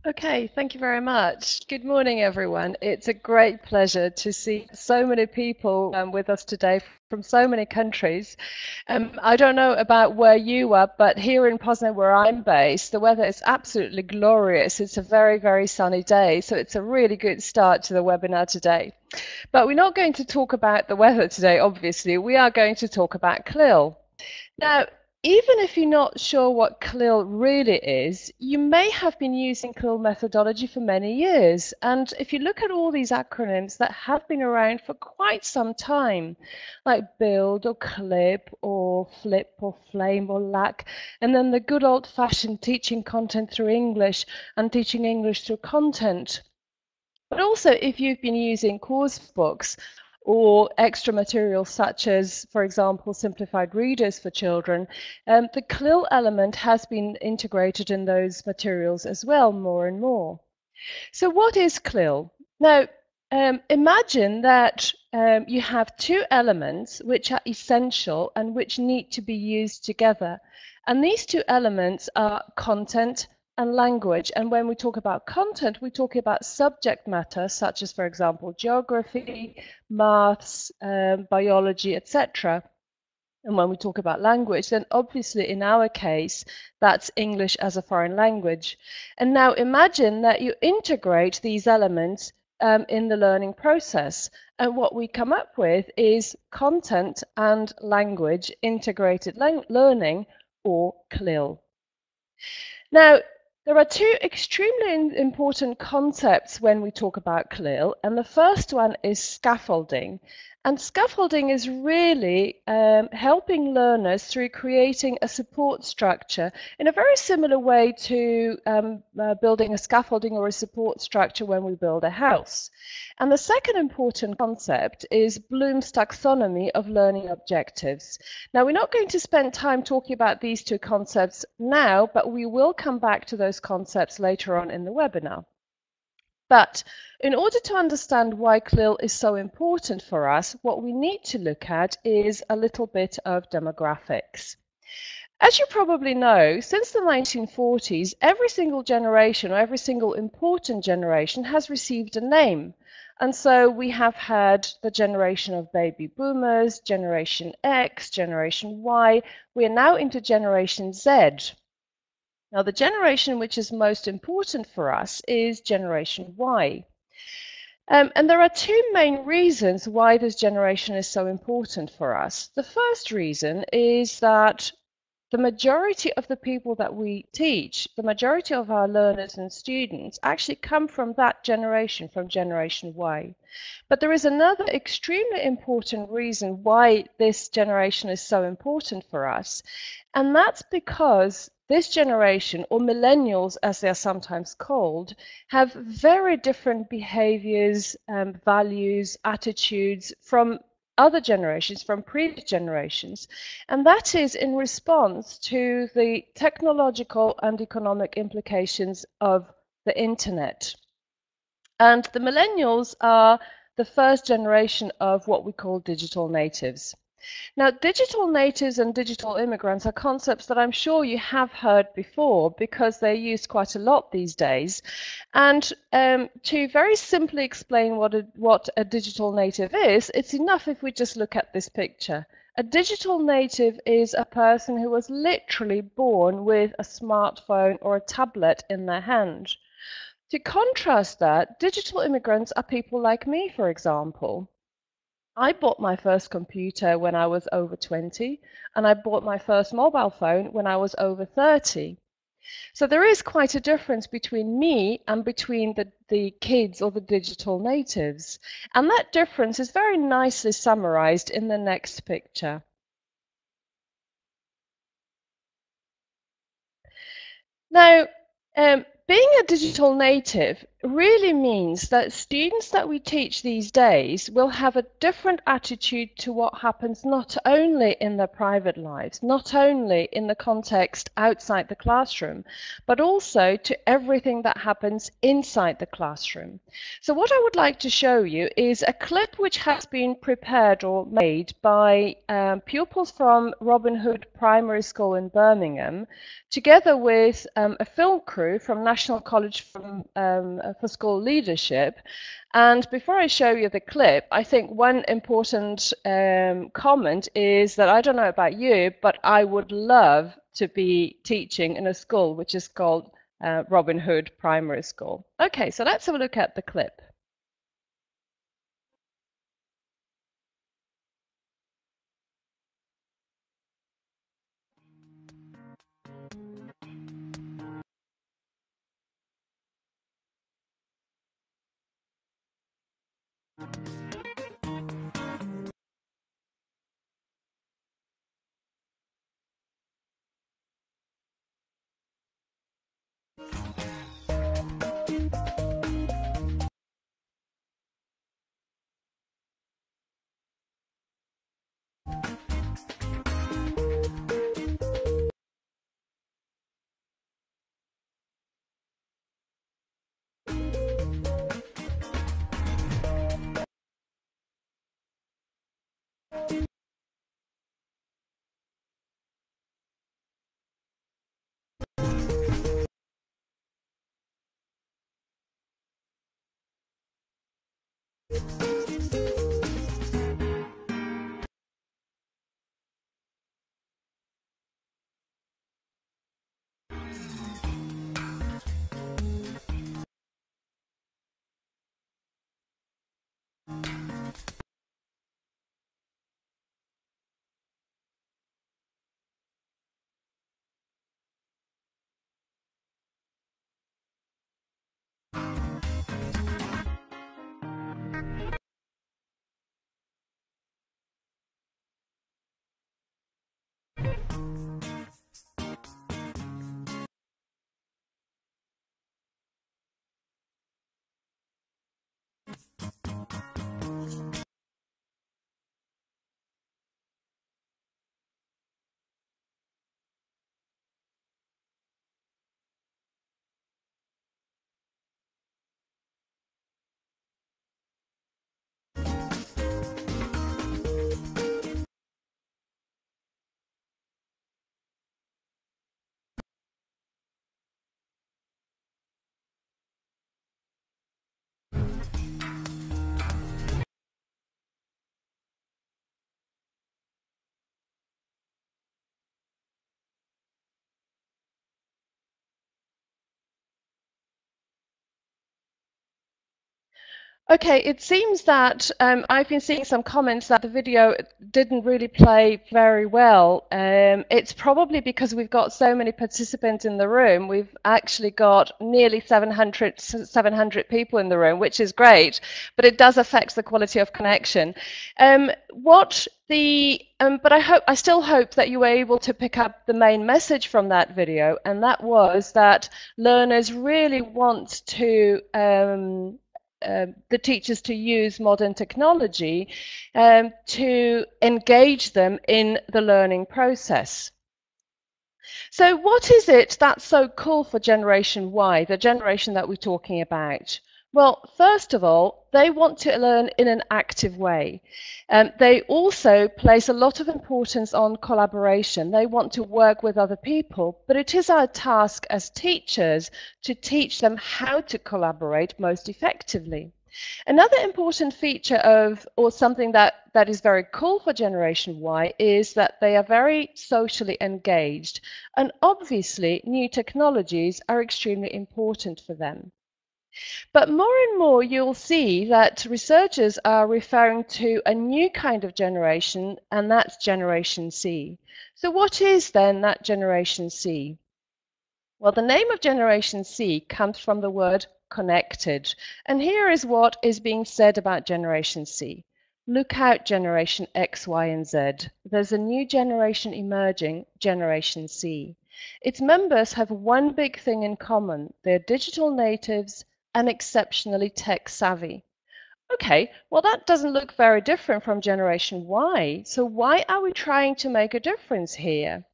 Okay, thank you very much. Good morning, everyone. It's a great pleasure to see so many people with us today from so many countries. I don't know about where you are, but here in Poznan, where I'm based, the weather is absolutely glorious. It's a very, very sunny day, so it's a really good start to the webinar today. But we're not going to talk about the weather today, obviously. We are going to talk about CLIL. Now, even if you're not sure what CLIL really is, you may have been using CLIL methodology for many years. And if you look at all these acronyms that have been around for quite some time, like BUILD or CLIP or FLIP or FLAME or LAC, and then the good old-fashioned teaching content through English and teaching English through content. But also, if you've been using course books or extra materials such as, for example, simplified readers for children, the CLIL element has been integrated in those materials as well, more and more. So what is CLIL? Now, imagine that you have two elements which are essential and which need to be used together. And these two elements are content and language. And when we talk about content, we talk about subject matter, such as, for example, geography, maths, biology, etc. And when we talk about language, then obviously in our case, that's English as a foreign language. And now imagine that you integrate these elements in the learning process. And what we come up with is content and language integrated learning, or CLIL. Now, there are two extremely important concepts when we talk about CLIL, and the first one is scaffolding. And scaffolding is really helping learners through creating a support structure in a very similar way to building a scaffolding or a support structure when we build a house. And the second important concept is Bloom's taxonomy of learning objectives. Now, we're not going to spend time talking about these two concepts now, but we will come back to those concepts later on in the webinar. But in order to understand why CLIL is so important for us, what we need to look at is a little bit of demographics. As you probably know, since the 1940s, every single generation or every single important generation has received a name. And so we have had the generation of baby boomers, Generation X, Generation Y. We are now into Generation Z. Now, the generation which is most important for us is Generation Y. And there are two main reasons why this generation is so important for us. The first reason is that the majority of the people that we teach, the majority of our learners and students actually come from that generation, from Generation Y. But there is another extremely important reason why this generation is so important for us, and that's because this generation, or millennials as they are sometimes called, have very different behaviors, values, attitudes from other generations, from previous generations, and that is in response to the technological and economic implications of the internet. And the millennials are the first generation of what we call digital natives. Now, digital natives and digital immigrants are concepts that I'm sure you have heard before because they're used quite a lot these days. And to very simply explain what a digital native is, it's enough if we just look at this picture. A digital native is a person who was literally born with a smartphone or a tablet in their hand. To contrast that, digital immigrants are people like me, for example. I bought my first computer when I was over 20, and I bought my first mobile phone when I was over 30. So there is quite a difference between me and between the kids or the digital natives. And that difference is very nicely summarized in the next picture. Now, being a digital native really means that students that we teach these days will have a different attitude to what happens not only in their private lives, not only in the context outside the classroom, but also to everything that happens inside the classroom. So what I would like to show you is a clip which has been prepared or made by pupils from Robin Hood Primary School in Birmingham, together with a film crew from National College for School Leadership. And before I show you the clip, I think one important comment is that I don't know about you, but I would love to be teaching in a school which is called Robin Hood Primary School. Okay, so let's have a look at the clip. Okay, it seems that I've been seeing some comments that the video didn't really play very well. It's probably because we've got so many participants in the room. We've actually got nearly 700 people in the room, which is great, but it does affect the quality of connection. But I still hope that you were able to pick up the main message from that video, and that was that learners really want to the teachers to use modern technology to engage them in the learning process. So what is it that's so cool for Generation Y, the generation that we're talking about? Well, first of all, they want to learn in an active way. They also place a lot of importance on collaboration. They want to work with other people, but it is our task as teachers to teach them how to collaborate most effectively. Another important feature of, or something that is very cool for Generation Y, is that they are very socially engaged, and obviously new technologies are extremely important for them. But more and more you'll see that researchers are referring to a new kind of generation, and that's Generation C. So what is then that Generation C? Well, the name of Generation C comes from the word connected. And here is what is being said about Generation C. Look out, Generation X, Y, and Z. There's a new generation emerging, Generation C. Its members have one big thing in common. They're digital natives, and exceptionally tech savvy. Okay, well, that doesn't look very different from Generation Y. So why are we trying to make a difference here?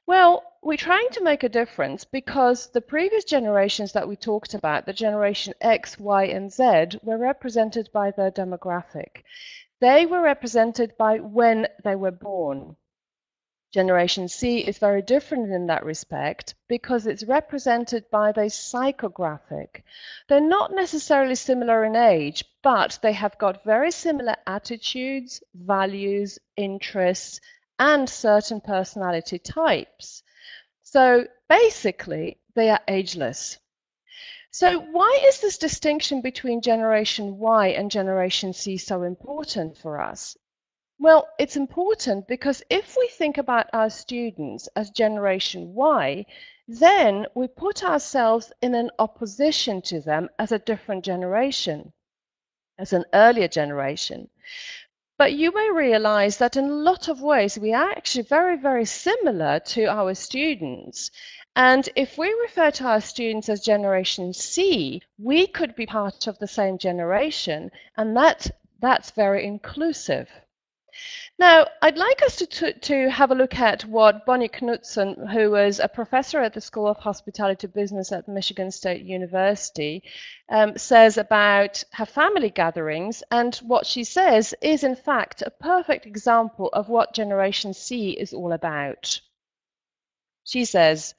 Well, we're trying to make a difference because the previous generations that we talked about, the generation X, Y, and Z, were represented by their demographic. They were represented by when they were born. Generation C is very different in that respect because it's represented by the psychographic. They're not necessarily similar in age, but they have got very similar attitudes, values, interests, and certain personality types. So basically, they are ageless. So why is this distinction between Generation Y and Generation C so important for us? Well, it's important because if we think about our students as Generation Y, then we put ourselves in an opposition to them as a different generation, as an earlier generation. But you may realize that in a lot of ways we are actually very, very similar to our students. And if we refer to our students as Generation C, we could be part of the same generation, and that's very inclusive. Now, I'd like us to have a look at what Bonnie Knudsen, who was a professor at the School of Hospitality Business at Michigan State University, says about her family gatherings. And what she says is, in fact, a perfect example of what Generation C is all about. She says,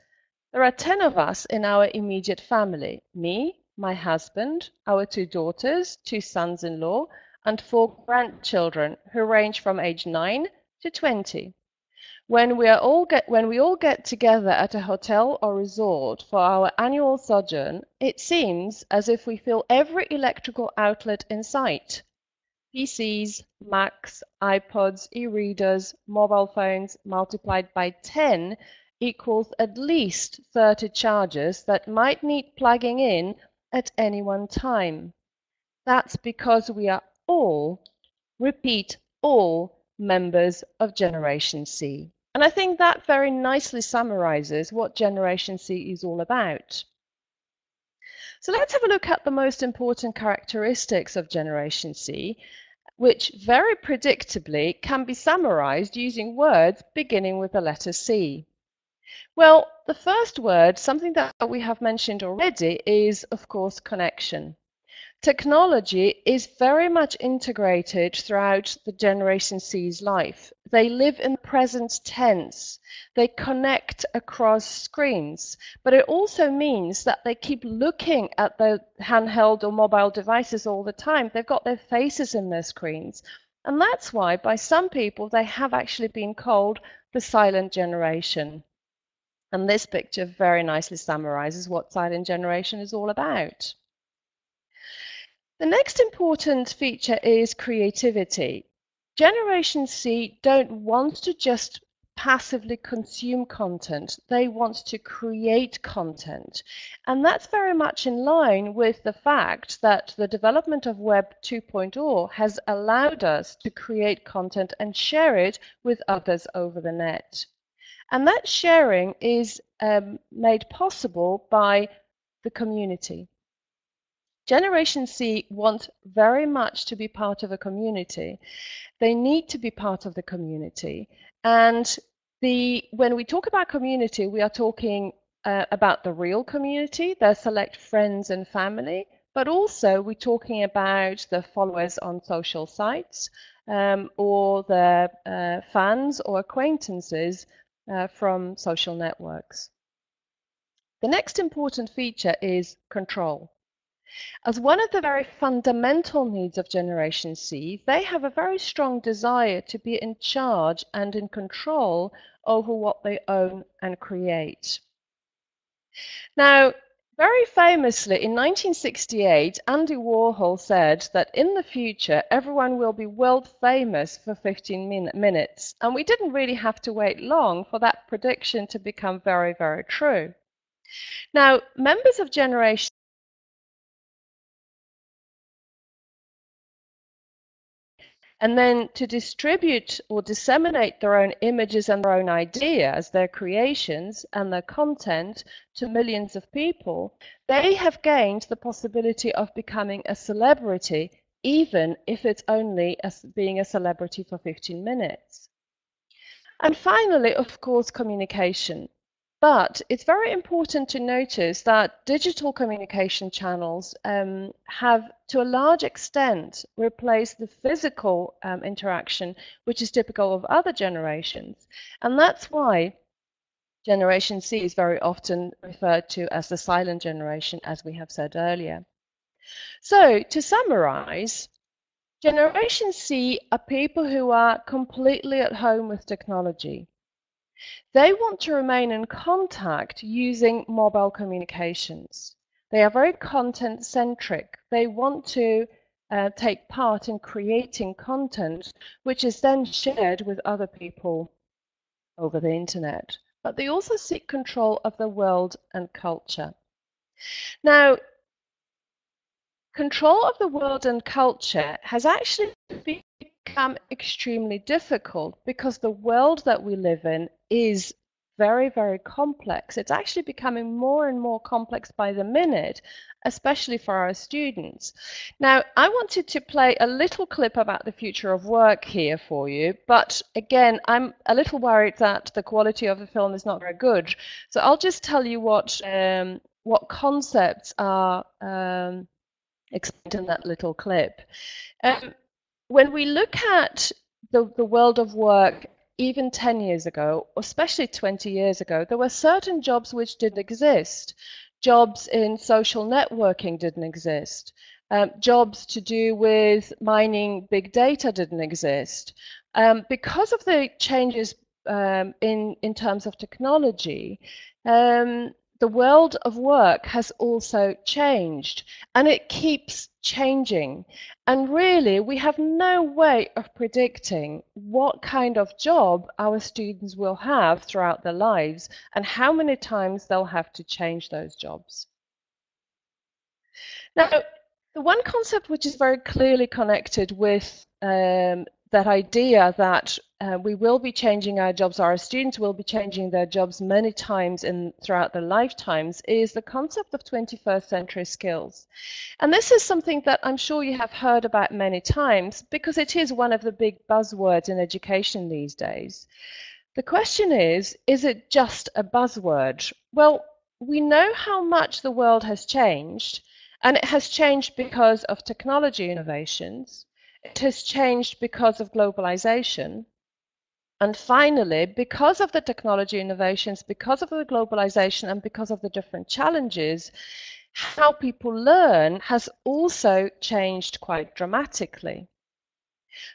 there are 10 of us in our immediate family, me, my husband, our 2 daughters, 2 sons-in-law, and 4 grandchildren who range from age 9 to 20. When we all get together at a hotel or resort for our annual sojourn, it seems as if we fill every electrical outlet in sight. PCs, Macs, iPods, e-readers, mobile phones multiplied by 10 equals at least 30 chargers that might need plugging in at any one time. That's because we are all, repeat, all members of Generation C. And I think that very nicely summarizes what Generation C is all about. So let's have a look at the most important characteristics of Generation C, which very predictably can be summarized using words beginning with the letter C. Well, the first word, something that we have mentioned already, is, of course, connection. Technology is very much integrated throughout the Generation C's life. They live in the present tense. They connect across screens. But it also means that they keep looking at their handheld or mobile devices all the time. They've got their faces in their screens. And that's why, by some people, they have actually been called the silent generation. And this picture very nicely summarizes what silent generation is all about. The next important feature is creativity. Generation C don't want to just passively consume content. They want to create content. And that's very much in line with the fact that the development of Web 2.0 has allowed us to create content and share it with others over the net. And that sharing is made possible by the community. Generation C want very much to be part of a community. They need to be part of the community. And when we talk about community, we are talking about the real community, their select friends and family, but also we're talking about the followers on social sites or their fans or acquaintances from social networks. The next important feature is control. As one of the very fundamental needs of Generation C, they have a very strong desire to be in charge and in control over what they own and create. Now, very famously, in 1968, Andy Warhol said that in the future, everyone will be world famous for 15 minutes. And we didn't really have to wait long for that prediction to become very, very true. Now, members of Generation and then to distribute or disseminate their own images and their own ideas, their creations and their content to millions of people, they have gained the possibility of becoming a celebrity, even if it's only as being a celebrity for 15 minutes. And finally, of course, communication. But it's very important to notice that digital communication channels have, to a large extent, replaced the physical interaction, which is typical of other generations. And that's why Generation C is very often referred to as the silent generation, as we have said earlier. So, to summarize, Generation C are people who are completely at home with technology. They want to remain in contact using mobile communications. They are very content-centric. They want to take part in creating content, which is then shared with other people over the internet. But they also seek control of the world and culture. Now, control of the world and culture has actually become extremely difficult because the world that we live in is very, very complex. It's actually becoming more and more complex by the minute, especially for our students. Now, I wanted to play a little clip about the future of work here for you, but again, I'm a little worried that the quality of the film is not very good. So I'll just tell you what concepts are explained in that little clip. When we look at the world of work, even 10 years ago, especially 20 years ago, there were certain jobs which didn't exist. Jobs in social networking didn't exist. Jobs to do with mining big data didn't exist. Because of the changes in terms of technology, the world of work has also changed, and it keeps changing. And really, we have no way of predicting what kind of job our students will have throughout their lives and how many times they'll have to change those jobs. Now, the one concept which is very clearly connected with that idea that we will be changing our jobs, our students will be changing their jobs many times throughout their lifetimes, is the concept of 21st century skills. And this is something that I'm sure you have heard about many times because it is one of the big buzzwords in education these days. The question is it just a buzzword? Well, we know how much the world has changed, and it has changed because of technology innovations. It has changed because of globalization. And finally, because of the technology innovations, because of the globalization, and because of the different challenges, how people learn has also changed quite dramatically.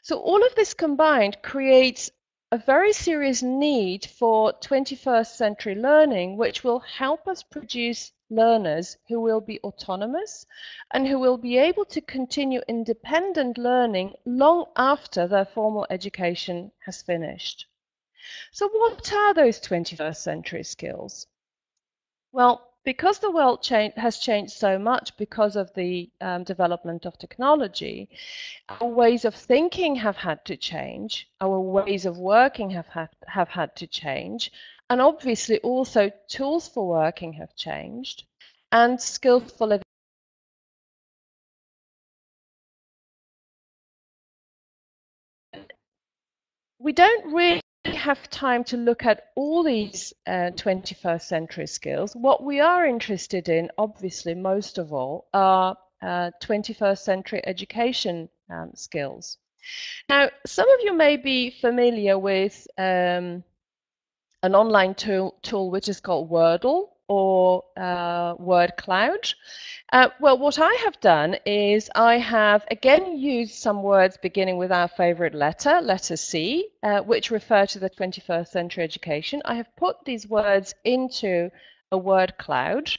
So all of this combined creates a very serious need for 21st century learning, which will help us produce learners who will be autonomous and who will be able to continue independent learning long after their formal education has finished. So what are those 21st century skills? Well, because the world has changed so much because of the development of technology, our ways of thinking have had to change, our ways of working have had to change, and obviously also tools for working have changed, and skills for living. We don't really have time to look at all these 21st century skills. What we are interested in, obviously, most of all, are 21st century education skills. Now, some of you may be familiar with an online tool which is called Wordle or word cloud. Well, what I have done is I have again used some words beginning with our favorite letter C, which refer to the 21st century education. I have put these words into a word cloud.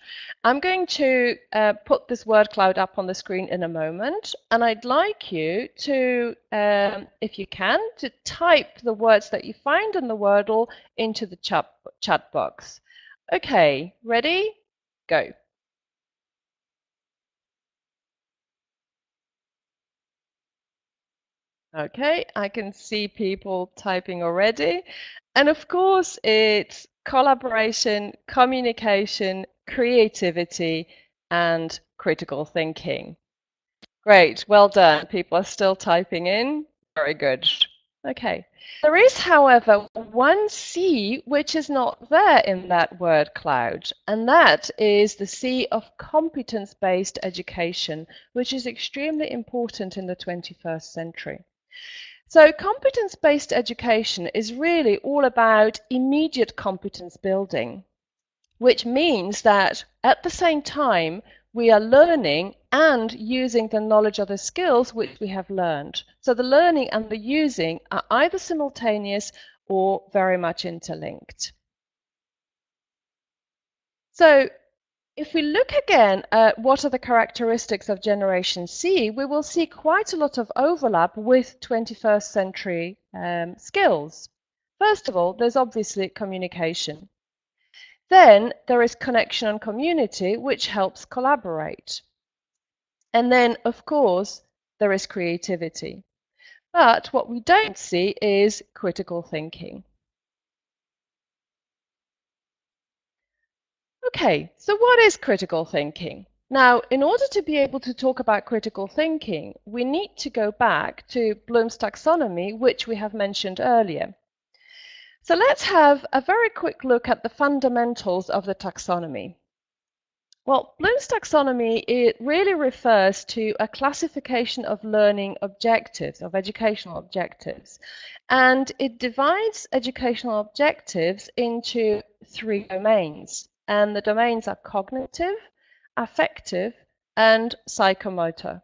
I'm going to put this word cloud up on the screen in a moment, and I'd like you to, if you can, to type the words that you find in the Wordle into the chat box. Okay, ready? Go. Okay, I can see people typing already. And of course, it's collaboration, communication, creativity, and critical thinking. Great, well done. People are still typing in. Very good. Okay. There is, however, one C which is not there in that word cloud, and that is the C of competence-based education, which is extremely important in the 21st century. So competence-based education is really all about immediate competence building, which means that at the same time we are learning and using the knowledge or the skills which we have learned. So the learning and the using are either simultaneous or very much interlinked. So if we look again at what are the characteristics of Generation C, we will see quite a lot of overlap with 21st century skills. First of all, there's obviously communication. Then there is connection and community, which helps collaborate. And then, of course, there is creativity. But what we don't see is critical thinking. Okay, so what is critical thinking? Now, in order to be able to talk about critical thinking, we need to go back to Bloom's taxonomy, which we have mentioned earlier. So let's have a very quick look at the fundamentals of the taxonomy. Well, Bloom's taxonomy, it really refers to a classification of learning objectives, of educational objectives. And it divides educational objectives into 3 domains. And the domains are cognitive, affective, and psychomotor.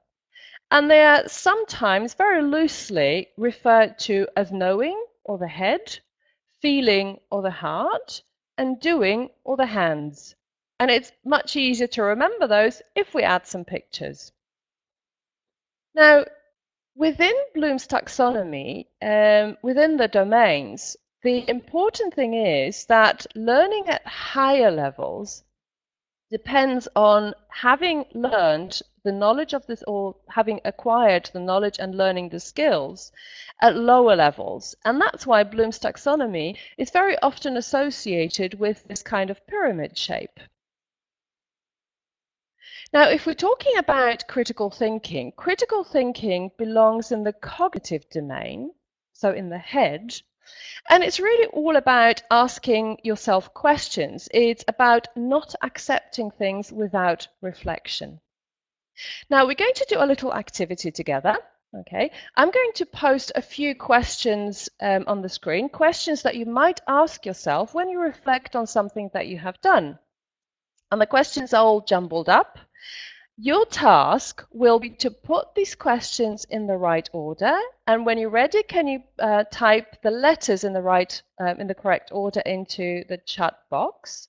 And they are sometimes very loosely referred to as knowing, or the head, feeling, or the heart, and doing, or the hands. And it's much easier to remember those if we add some pictures. Now, within Bloom's taxonomy, within the domains, the important thing is that learning at higher levels depends on having learned the knowledge of this, or having acquired the knowledge and learning the skills at lower levels. And that's why Bloom's taxonomy is very often associated with this kind of pyramid shape. Now, if we're talking about critical thinking belongs in the cognitive domain, so in the head, and it's really all about asking yourself questions. It's about not accepting things without reflection. Now, we're going to do a little activity together. Okay, I'm going to post a few questions on the screen, questions that you might ask yourself when you reflect on something that you have done. And the questions are all jumbled up. Your task will be to put these questions in the right order, and when you're ready, can you type the letters in the correct order into the chat box,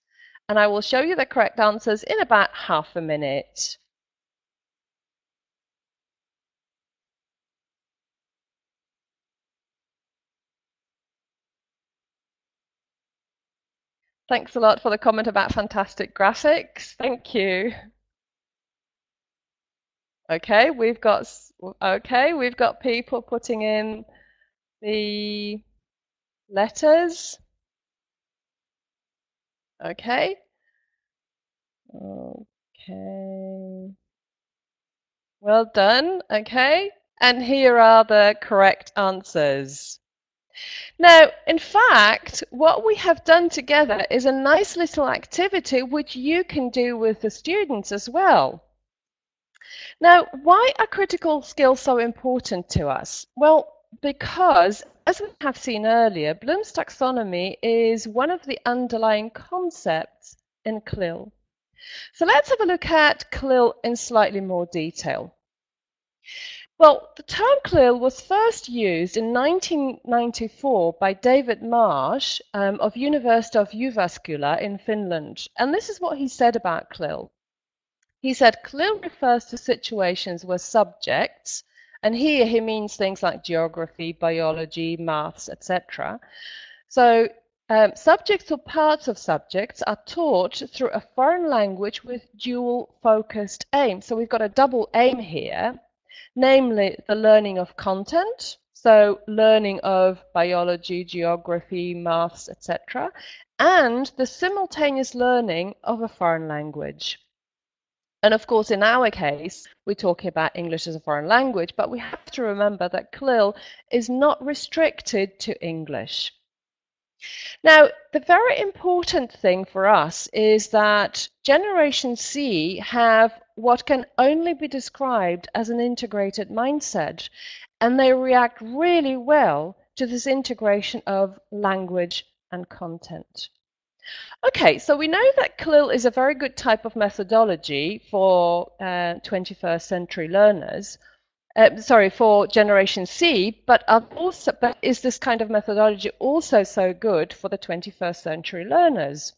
and I will show you the correct answers in about half a minute. Thanks a lot for the comment about fantastic graphics. Thank you. Okay, we've got people putting in the letters. Okay. Okay. Well done. Okay. And here are the correct answers. Now, in fact, what we have done together is a nice little activity which you can do with the students as well. Now, why are critical skills so important to us? Well, because, as we have seen earlier, Bloom's taxonomy is one of the underlying concepts in CLIL. So let's have a look at CLIL in slightly more detail. Well, the term CLIL was first used in 1994 by David Marsh of University of Jyväskylä in Finland. And this is what he said about CLIL. He said CLIL refers to situations where subjects, and here he means things like geography, biology, maths, etc. So subjects or parts of subjects are taught through a foreign language with dual focused aim. So we've got a double aim here, namely the learning of content, so learning of biology, geography, maths, etc., and the simultaneous learning of a foreign language. And of course, in our case, we're talking about English as a foreign language, but we have to remember that CLIL is not restricted to English. Now, the very important thing for us is that Generation C have what can only be described as an integrated mindset, and they react really well to this integration of language and content. Okay, so we know that CLIL is a very good type of methodology for 21st century learners. For Generation C, but is this kind of methodology also so good for the 21st century learners?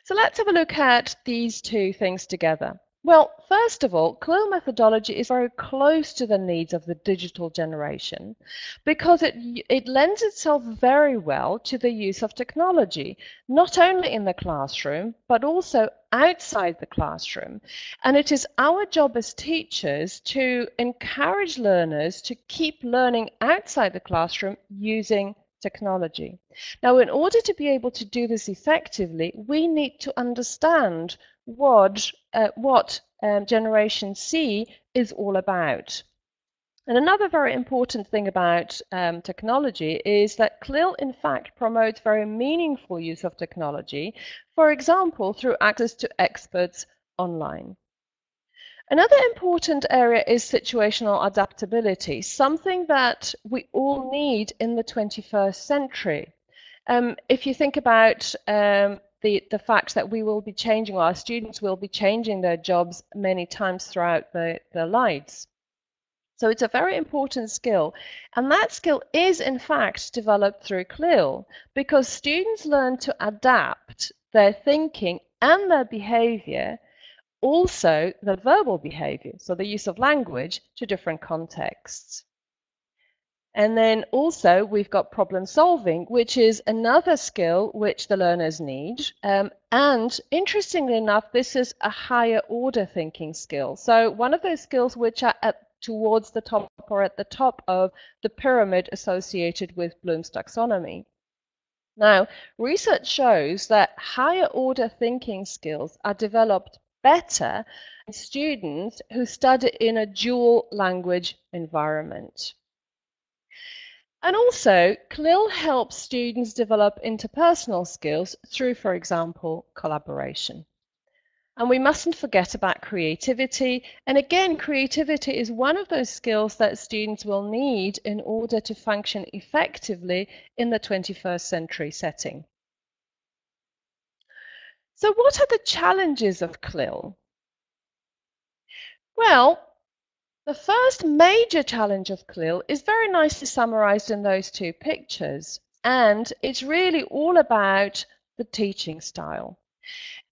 So let's have a look at these two things together. Well, first of all, CLIL methodology is very close to the needs of the digital generation because it lends itself very well to the use of technology, not only in the classroom, but also outside the classroom. And it is our job as teachers to encourage learners to keep learning outside the classroom using technology. Now, in order to be able to do this effectively, we need to understand what Generation C is all about. And another very important thing about technology is that CLIL, in fact, promotes very meaningful use of technology, for example, through access to experts online. Another important area is situational adaptability, something that we all need in the 21st century. If you think about the fact that we will be changing, or our students will be changing their jobs many times throughout their lives. So it's a very important skill. And that skill is, in fact, developed through CLIL because students learn to adapt their thinking and their behavior, also the verbal behavior, so the use of language, to different contexts. And then also we've got problem solving, which is another skill which the learners need. And interestingly enough, this is a higher order thinking skill. So one of those skills which are towards the top or at the top of the pyramid associated with Bloom's taxonomy. Now, research shows that higher order thinking skills are developed better in students who study in a dual language environment. And also, CLIL helps students develop interpersonal skills through, for example, collaboration. And we mustn't forget about creativity. And again, creativity is one of those skills that students will need in order to function effectively in the 21st century setting. So what are the challenges of CLIL? Well, the first major challenge of CLIL is very nicely summarized in those two pictures, and it's really all about the teaching style.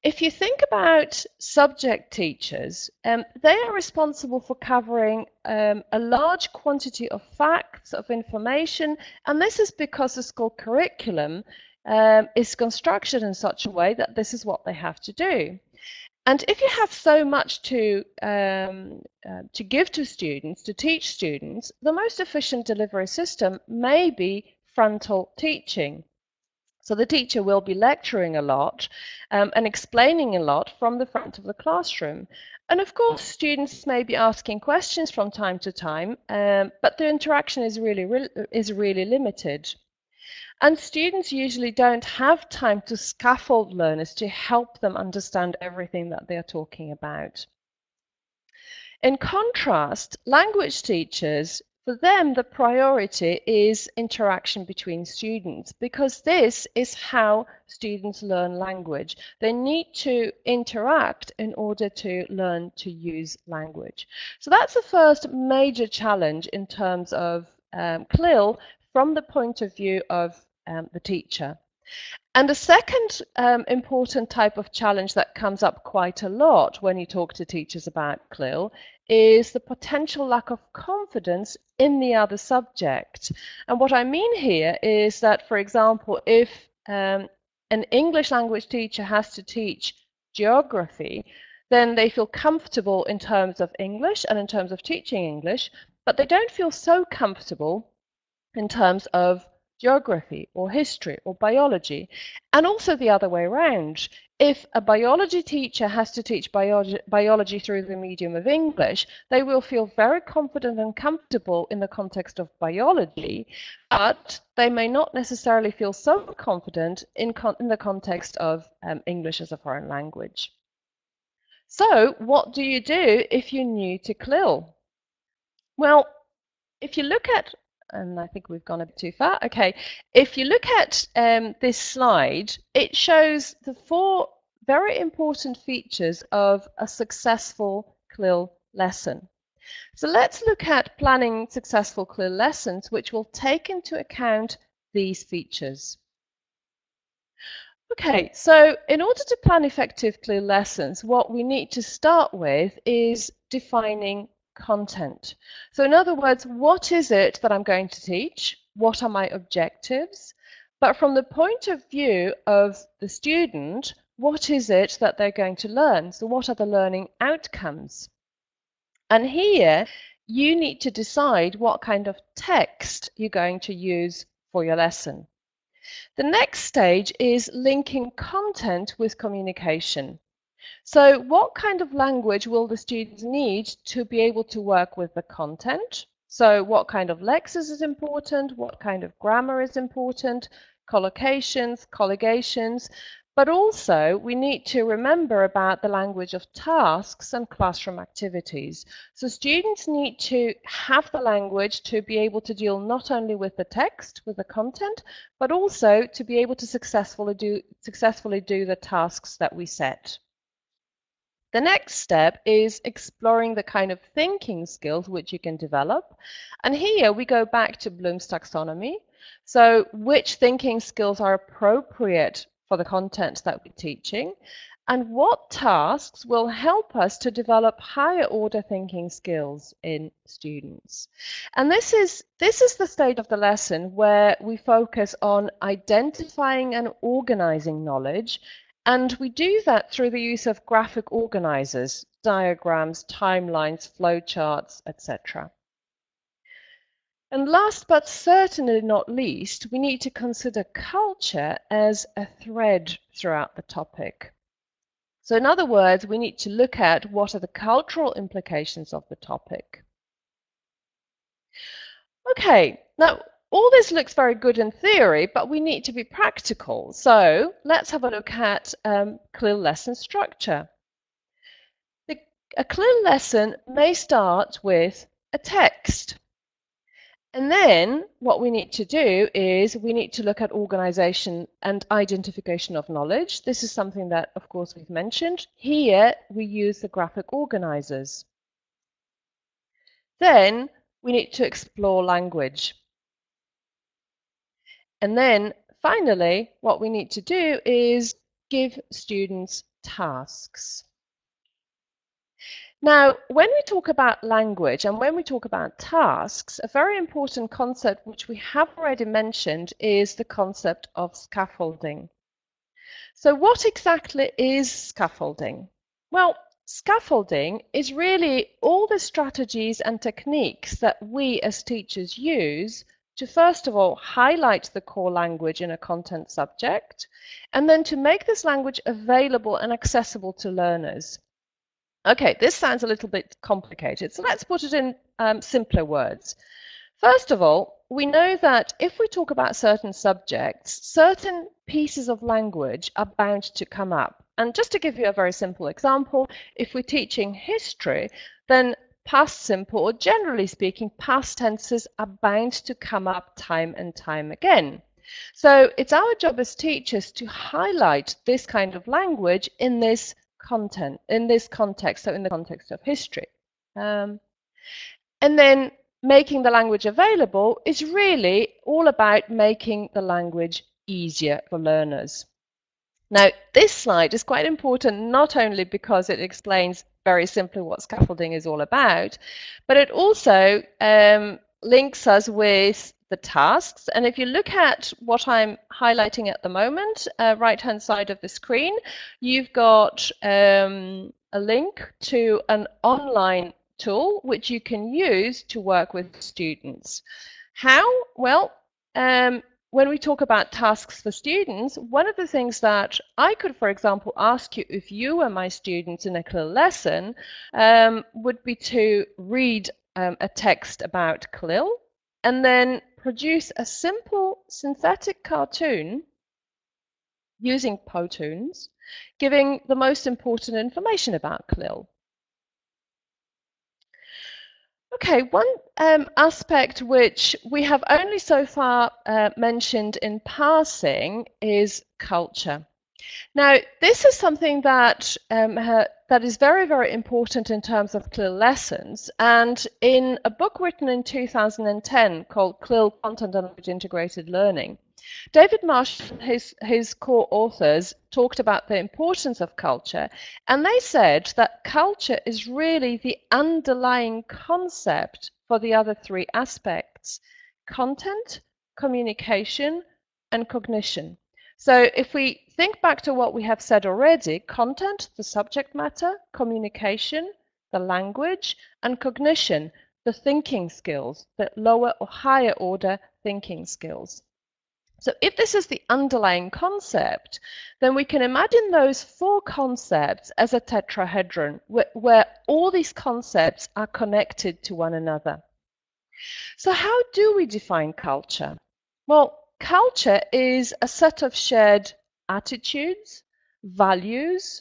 If you think about subject teachers, they are responsible for covering a large quantity of facts, of information, and this is because the school curriculum is constructed in such a way that this is what they have to do. And if you have so much to give to students, to teach students, the most efficient delivery system may be frontal teaching. So the teacher will be lecturing a lot and explaining a lot from the front of the classroom. And of course, students may be asking questions from time to time, but the interaction is really limited. And students usually don't have time to scaffold learners to help them understand everything that they're talking about. In contrast, language teachers, for them, the priority is interaction between students because this is how students learn language. They need to interact in order to learn to use language. So that's the first major challenge in terms of CLIL from the point of view of the teacher. And the second important type of challenge that comes up quite a lot when you talk to teachers about CLIL is the potential lack of confidence in the other subject. And what I mean here is that, for example, if an English language teacher has to teach geography, then they feel comfortable in terms of English and in terms of teaching English, but they don't feel so comfortable in terms of geography or history or biology, and also the other way around. If a biology teacher has to teach biology through the medium of English, they will feel very confident and comfortable in the context of biology, but they may not necessarily feel so confident in the context of English as a foreign language. So what do you do if you're new to CLIL? Well, if you look at, and I think we've gone a bit too far. Okay, if you look at this slide, it shows the 4 very important features of a successful CLIL lesson. So let's look at planning successful CLIL lessons, which will take into account these features. Okay, so in order to plan effective CLIL lessons, what we need to start with is defining content. So in other words, what is it that I'm going to teach? What are my objectives? But from the point of view of the student, what is it that they're going to learn? So what are the learning outcomes? And here you need to decide what kind of text you're going to use for your lesson. The next stage is linking content with communication. So what kind of language will the students need to be able to work with the content? So what kind of lexis is important? What kind of grammar is important? Collocations, colligations. But also we need to remember about the language of tasks and classroom activities. So students need to have the language to be able to deal not only with the text, with the content, but also to be able to successfully do the tasks that we set. The next step is exploring the kind of thinking skills which you can develop. And here we go back to Bloom's taxonomy. So which thinking skills are appropriate for the content that we're teaching, and what tasks will help us to develop higher order thinking skills in students. And this is the stage of the lesson where we focus on identifying and organizing knowledge. And we do that through the use of graphic organizers, diagrams, timelines, flowcharts, etc. And last but certainly not least, we need to consider culture as a thread throughout the topic. So in other words, we need to look at what are the cultural implications of the topic. Okay, now all this looks very good in theory, but we need to be practical. So let's have a look at CLIL lesson structure. A CLIL lesson may start with a text. And then what we need to do is we need to look at organization and identification of knowledge. This is something that, of course, we've mentioned. Here we use the graphic organizers. Then we need to explore language. And then finally, what we need to do is give students tasks. Now, when we talk about language and when we talk about tasks, a very important concept which we have already mentioned is the concept of scaffolding. So what exactly is scaffolding? Well, scaffolding is really all the strategies and techniques that we as teachers use to first of all highlight the core language in a content subject, and then to make this language available and accessible to learners. Okay, this sounds a little bit complicated, so let's put it in simpler words. First of all, we know that if we talk about certain subjects, certain pieces of language are bound to come up. And just to give you a very simple example, if we're teaching history, then past simple, or generally speaking, past tenses are bound to come up time and time again. So it's our job as teachers to highlight this kind of language in this content, in this context, so in the context of history. And then making the language available is really all about making the language easier for learners. Now, this slide is quite important not only because it explains very simply what scaffolding is all about, but it also links us with the tasks. And if you look at what I'm highlighting at the moment, right-hand side of the screen, you've got a link to an online tool which you can use to work with students. How? Well, when we talk about tasks for students, one of the things that I could, for example, ask you if you were my students in a CLIL lesson would be to read a text about CLIL and then produce a simple synthetic cartoon using Potoons, giving the most important information about CLIL. Okay, one aspect which we have only so far mentioned in passing is culture. Now, this is something that that is very, very important in terms of CLIL lessons. And in a book written in 2010 called CLIL Content and Language Integrated Learning, David Marsh and his co-authors talked about the importance of culture, and they said that culture is really the underlying concept for the other three aspects: content, communication, and cognition. So if we think back to what we have said already, content, the subject matter, communication, the language, and cognition, the thinking skills, the lower or higher order thinking skills. So if this is the underlying concept, then we can imagine those four concepts as a tetrahedron where all these concepts are connected to one another. So how do we define culture? Well, culture is a set of shared attitudes, values,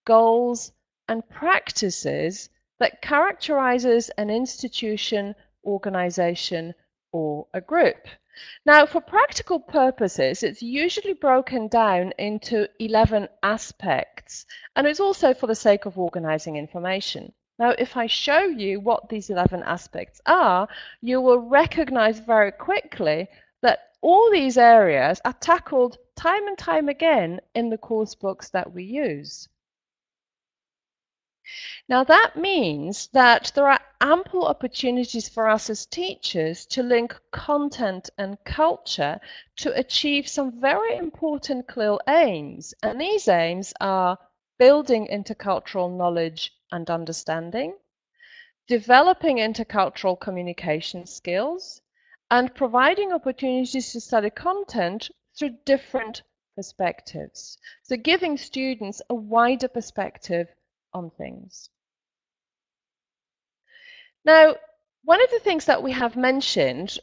goals, and practices that characterizes an institution, organization, or a group. Now, for practical purposes, it's usually broken down into 11 aspects, and it's also for the sake of organizing information. Now, if I show you what these 11 aspects are, you will recognize very quickly that all these areas are tackled time and time again in the course books that we use. Now, that means that there are ample opportunities for us as teachers to link content and culture to achieve some very important CLIL aims. And these aims are building intercultural knowledge and understanding, developing intercultural communication skills, and providing opportunities to study content through different perspectives. So giving students a wider perspective on things. Now, one of the things that we have mentioned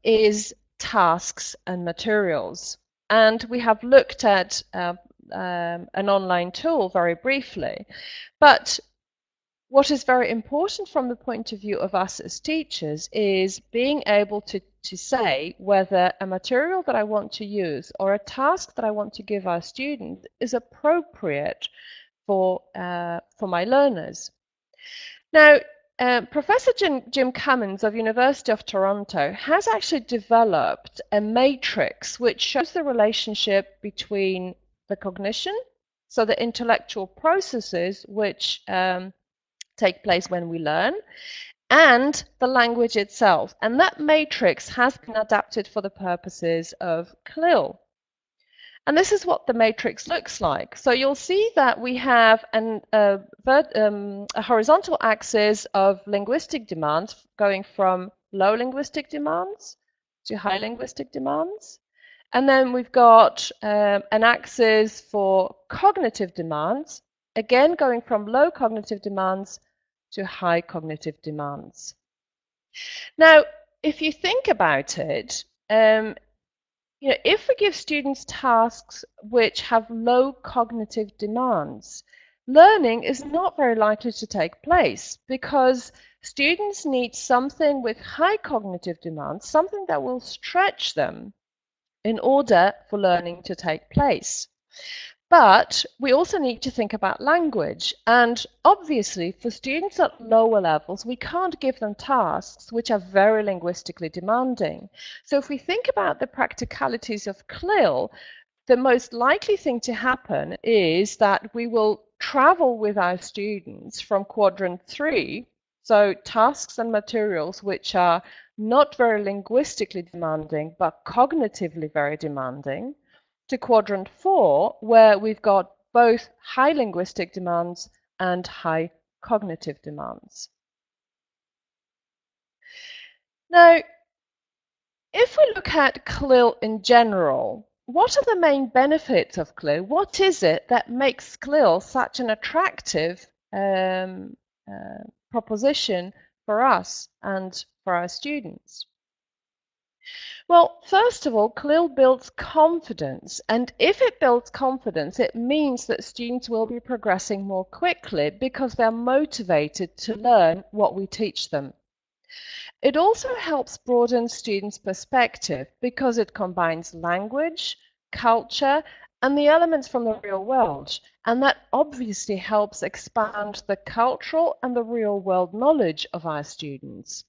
is tasks and materials. And we have looked at an online tool very briefly. But what is very important from the point of view of us as teachers is being able to say whether a material that I want to use or a task that I want to give our students is appropriate for my learners. Now, Professor Jim Cummins of University of Toronto has actually developed a matrix which shows the relationship between the cognition, so the intellectual processes which take place when we learn, and the language itself. And that matrix has been adapted for the purposes of CLIL. And this is what the matrix looks like. So you'll see that we have a horizontal axis of linguistic demands going from low linguistic demands to high linguistic demands. And then we've got an axis for cognitive demands, again going from low cognitive demands to high cognitive demands. Now, if you think about it, if we give students tasks which have low cognitive demands, learning is not very likely to take place because students need something with high cognitive demands, something that will stretch them in order for learning to take place. But we also need to think about language. And obviously, for students at lower levels, we can't give them tasks which are very linguistically demanding. So if we think about the practicalities of CLIL, the most likely thing to happen is that we will travel with our students from quadrant 3, so tasks and materials which are not very linguistically demanding, but cognitively very demanding, to quadrant 4, where we've got both high linguistic demands and high cognitive demands. Now, if we look at CLIL in general, what are the main benefits of CLIL? What is it that makes CLIL such an attractive proposition for us and for our students? Well, first of all, CLIL builds confidence, and if it builds confidence, it means that students will be progressing more quickly because they're motivated to learn what we teach them. It also helps broaden students' perspective because it combines language, culture, and the elements from the real world. And that obviously helps expand the cultural and the real world knowledge of our students.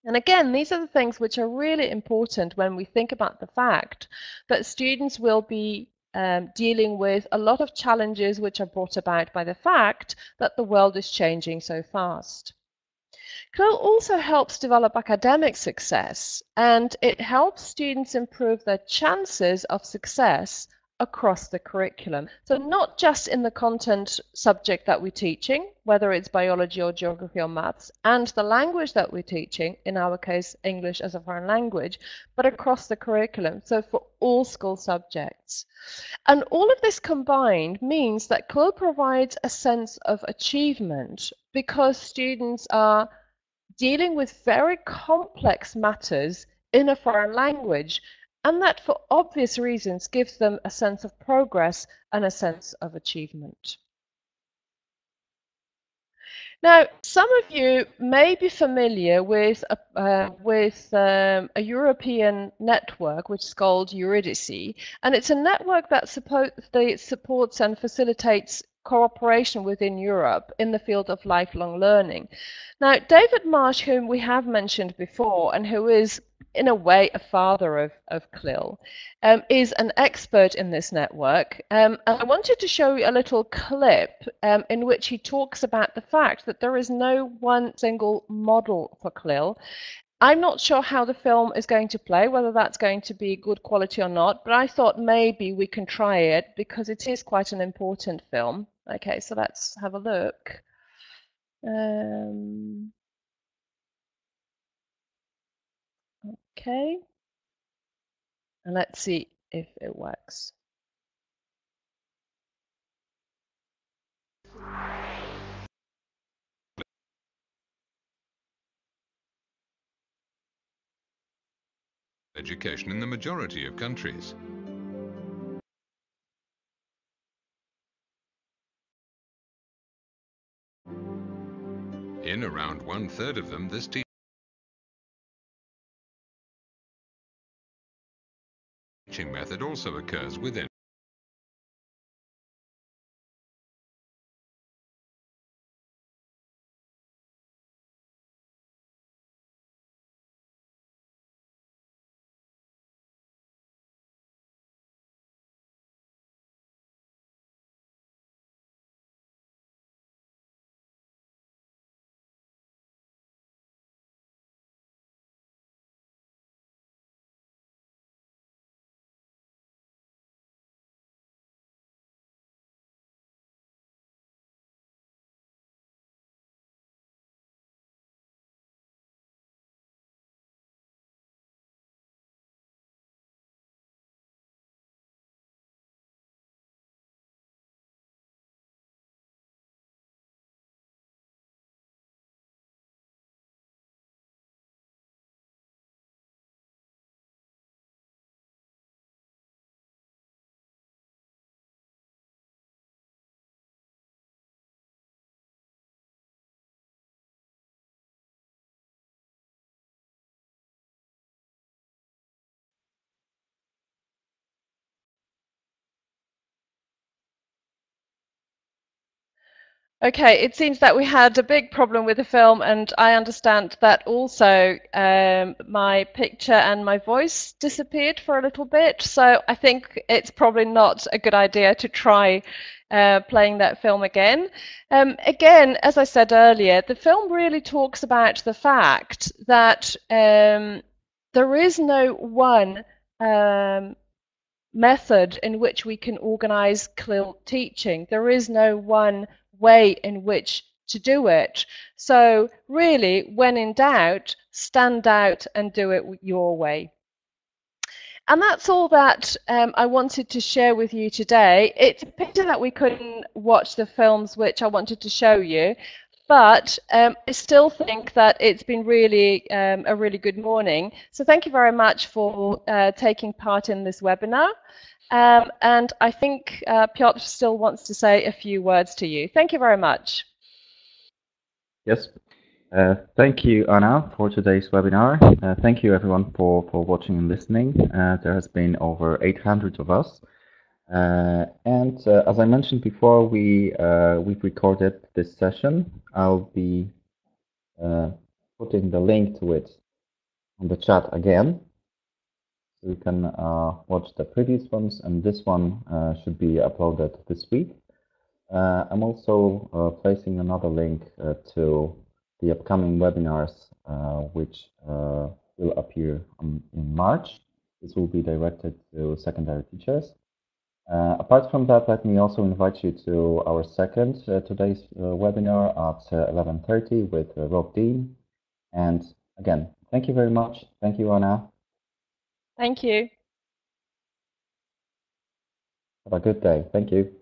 And again, these are the things which are really important when we think about the fact that students will be dealing with a lot of challenges which are brought about by the fact that the world is changing so fast. CLIL also helps develop academic success, and it helps students improve their chances of success across the curriculum. So not just in the content subject that we're teaching, whether it's biology or geography or maths, and the language that we're teaching, in our case English as a foreign language, but across the curriculum, so for all school subjects. And all of this combined means that CLIL provides a sense of achievement because students are dealing with very complex matters in a foreign language, and that for obvious reasons gives them a sense of progress and a sense of achievement. Now, some of you may be familiar with a European network which is called Eurydice, and it's a network that supports and facilitates cooperation within Europe in the field of lifelong learning. Now, David Marsh, whom we have mentioned before, and who is in a way a father of CLIL, is an expert in this network. And I wanted to show you a little clip in which he talks about the fact that there is no one single model for CLIL. I'm not sure how the film is going to play, whether that's going to be good quality or not, but I thought maybe we can try it because it is quite an important film. Okay, so let's have a look. Okay, and let's see if it works. Education in the majority of countries. In around 1/3 of them, this teaching method also occurs within. Okay, it seems that we had a big problem with the film, and I understand that also my picture and my voice disappeared for a little bit. So I think it's probably not a good idea to try playing that film again. Again, as I said earlier, the film really talks about the fact that there is no one method in which we can organize CLIL teaching. There is no one way in which to do it. So really, when in doubt, stand out and do it your way. And that's all that I wanted to share with you today. It's a pity that we couldn't watch the films which I wanted to show you, but I still think that it's been really a really good morning. So thank you very much for taking part in this webinar. And I think Piotr still wants to say a few words to you. Thank you very much. Yes. Thank you, Anna, for today's webinar. Thank you, everyone, for watching and listening. There has been over 800 of us. And as I mentioned before, we've recorded this session. I'll be putting the link to it on the chat again. So you can watch the previous ones, and this one should be uploaded this week. I'm also placing another link to the upcoming webinars, which will appear in March. This will be directed to secondary teachers. Apart from that, let me also invite you to our second today's webinar at 11:30 with Rob Dean. And again, thank you very much. Thank you, Anna. Thank you. Have a good day. Thank you.